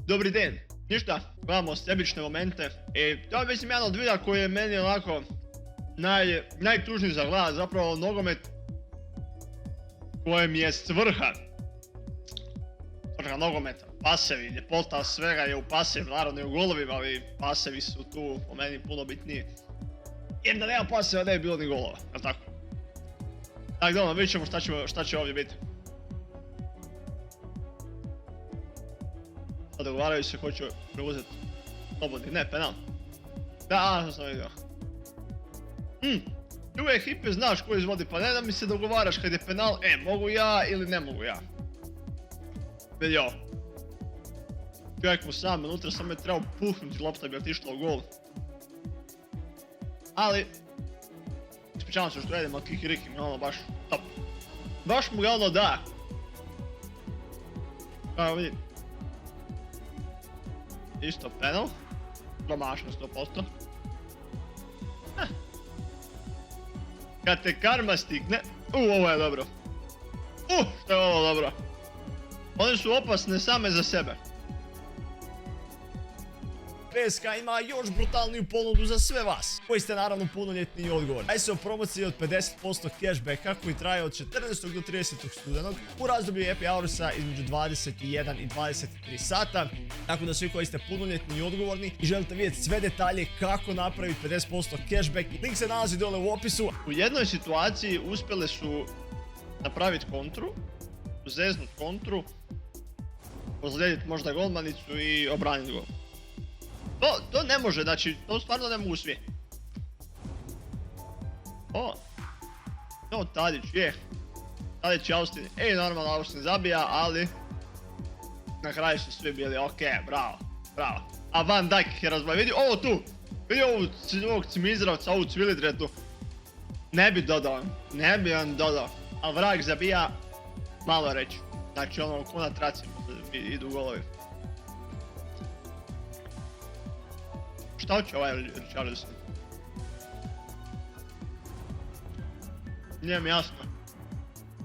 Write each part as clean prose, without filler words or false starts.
Dobri den. Ništa, gledamo sebične momente. I to je mislim jedan od videa koji je meni onako najtužniji za gledat, zapravo nogomet kojem je svrha nogometa, pasevi, ljepota svega je u pasevi, naravno i u golovima, ali pasevi su tu po meni puno bitniji. Jer da nema paseva ne bi bilo ni golova, jel' tako? Tako da vidjet ćemo šta će ovdje biti. Sad dogovaraju se ko će preuzeti slobodni, ne, penal. Da, to sam vidio. Ti u ekipi znaš ko izvodi, pa ne da mi se dogovaraš kad je penal, mogu ja ili ne mogu ja. Vidi ovo. Čovjek mu sam, unutra sam je trebao puhnuti, lopta bi otišla u gol. Ali, ispričavam se što jedim, ali kikiriki mi ono baš top. Baš mu ga ono da. Evo vidi. Isto penal. Promašen 100%. Kad te karma stigne, ovo je dobro. Što je ovo dobro. One su opasne same za sebe. PSK ima još brutalniju ponudu za sve vas, koji ste naravno punoljetni i odgovorni. Radi se o promociji od 50% cashbacka koji traje od 14. do 30. studenog u razdoblju happy hoursa između 21 i 23 sata. Tako da svi koji ste punoljetni i odgovorni i želite vidjeti sve detalje kako napraviti 50% cashback, link se nalazi dole u opisu. U jednoj situaciji uspjele su napraviti kontru, zeznut kontru, ozlijediti možda golmanicu i obraniti gol. To ne može, znači, to stvarno ne mogu svi. Tadić, Tadić i Austin, normalno Austin zabija, ali na kraju su svi bili okej, bravo. A Van Dijk je razbavio, vidi ovo tu, vidi ovog cimizravca, ovu cvilidretu. Ne bi on dodao, a vrag zabija, malo reći. Znači ono, ko na traci idu golovi. Šta hoće ovaj Richarlison? Nije mi jasno.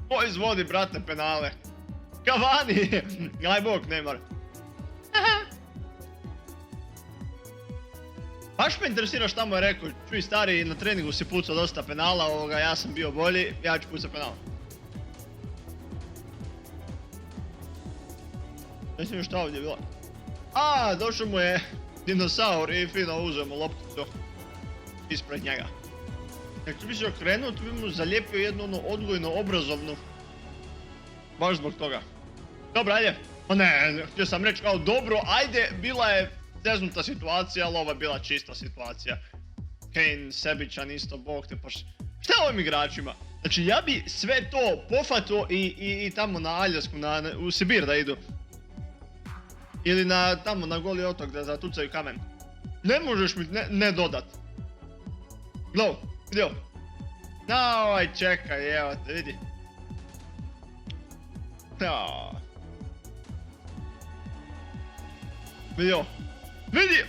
Ko izvodi, brate, penale? Cavani! Aj bog, Neymar. Baš me interesira šta mu je rekao. Čuj stari, na treningu si pucao dosta penala, ja sam bio bolji, ja ću pucati penala. Ne smijem šta ovdje je bilo. Došao mu je dinosaur i fino uzeo mu lopticu ispred njega. Kad tu bi se okrenuo, tu bi mu zalijepio jednu odgojno obrazovnu. Baš zbog toga. Dobro, ajde. Htio sam reći kao dobro, ajde, bila je zeznuta situacija, ali ovo je bila čista situacija. Kane, sebičan isto, bog te šta je ovim igračima? Znači ja bi sve to pofato i tamo na Aljasku, u Sibir da idu. Ili tamo na Goli otok da zatucaju kamen. Ne možeš mi ne dodat. Gledaj, vidi ovo. Čekaj, evo te, vidi. Vidi ovo.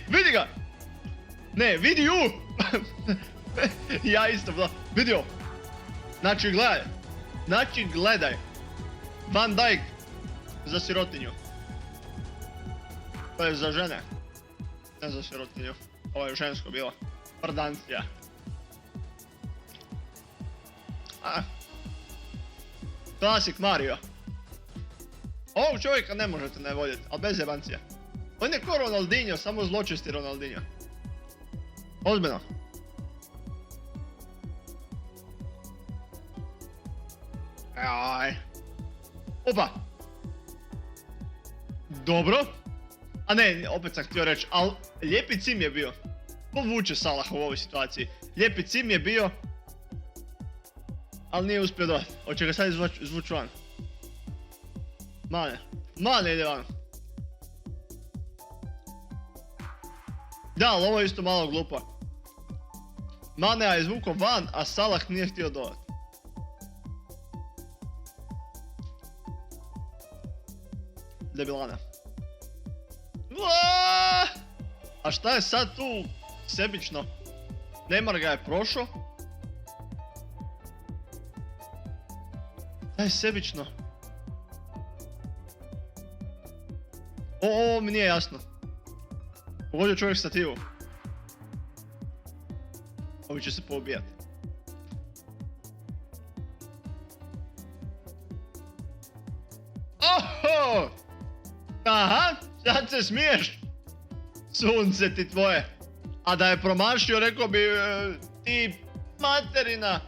Vidi ga! Ne, vidi ju! Ja isto, vidi ovo. Znači gledaj. Van Dijk za sirotinju. To je za žene. Ne za sirotinju. Ovo je žensko bilo. Prdancija. Klasik Mario. Ovog čovjeka ne možete ne voljeti, ali bez jebancija. On je ko Ronaldinho, samo zločesti Ronaldinho. Ozbiljno. Opa. Dobro. A ne, opet sam htio reći, ali lijepi cim je bio. Povuče Salah u ovoj situaciji. Lijepi cim je bio, ali nije uspio dodati. Hoće ga sad izvući van. Mane ide van. Da, ali ovo je isto malo glupo. Mane je izvukao van, a Salah nije htio dodati. Debilana. A šta je sad tu sebično? Neymar ga je prošao. Šta je sebično? Ovo mi nije jasno. Pogodio čovjek stativu. Ovi će se poubijati. Oho! Aha, sad se smiješ. Sunce ti tvoje. A da je promašio, rekao bi ti materina.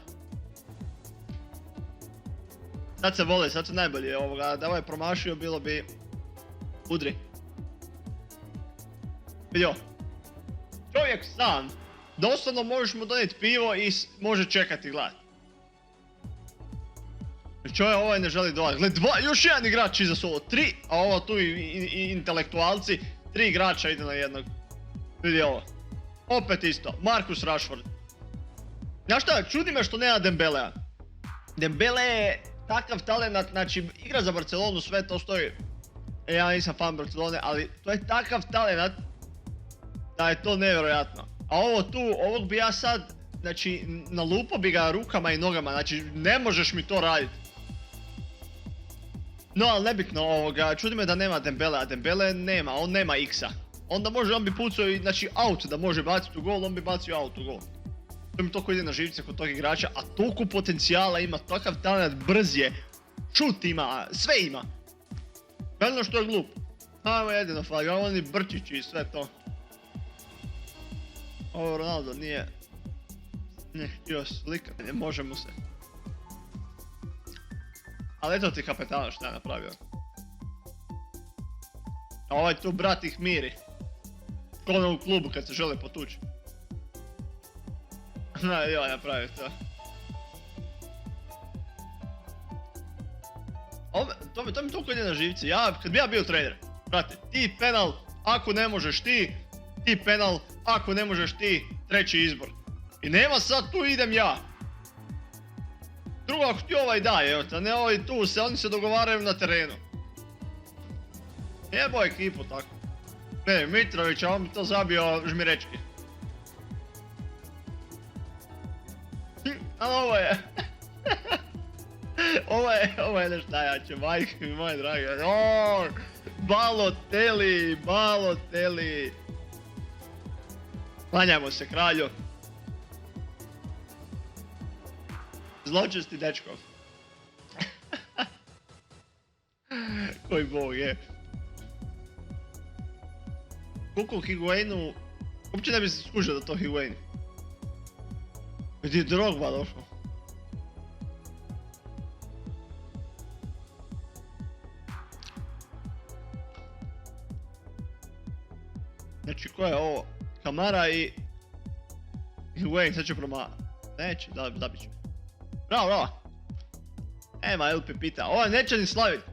Sad se vole, sad se najbolje ovoga. Da ovaj promašio, bilo bi udri. Vidio. Čovjek sam. Doslovno možeš mu donijeti pivo i može čekati glad. Čovjek ovaj ne želi dolaziti. Gle, još jedan igrač iza solo. 3, a ovo tu i intelektualci. 3 igrača ide na jednog. Vidi ovo. Opet isto. Marcus Rashford. Znaš šta, čudi me što nema Dembelea. Dembele je takav talent, znači igra za Barcelonu, sve to stoji. Ja nisam fan Barcelone, ali to je takav talent da je to nevjerojatno. A ovo tu, ovog bi ja sad, znači nalupao bi ga rukama i nogama, znači ne možeš mi to raditi. No, ali nebitno ovoga, čudi me da nema Dembele, a Dembele nema, on nema X-a. Onda može, on bi pucao i, znači out da može baciti u gol, on bi bacio out u gol. To mi toliko ide na živce kod tog igrača, a toliko potencijala ima, takav talent, brz je, šut ima, sve ima. Jedino što je glup. Ajmo jedino fali, oni brčići i sve to. Ovo Ronaldo nije htio slikati, ne može mu se. Ali eto ti kapetana što je napravio. A ovaj tu brat ih miri. Ko ono u klubu kad se žele potući. Joj, napravio to. To mi toliko ide na živci. Kad bi ja bio trener, brate, ti penal, ako ne možeš ti penal, ako ne možeš ti, treći izbor. I nema sad tu idem ja. Drugo, ako ti ovaj daje, evo te, ne ovaj tu, oni se dogovaraju na terenu. Jebo ekipu tako. Ne, Mitrović, a on bi to zabio žmirečki. Ali ovo je... Ovo je nešto najjače, majke mi moje drage. Balotelli. Klanjamo se kralju. Zločesti dečko. Koji bog je. Koliko Higuainu... Uopće ne bi se skužio da to Higuain. Gdje je Drogba došao? Znači ko je ovo? Kamara i... Higuain, sad će Neće, zabit će. Bravo. Ema El Pepita, ovo neće ni slaviti.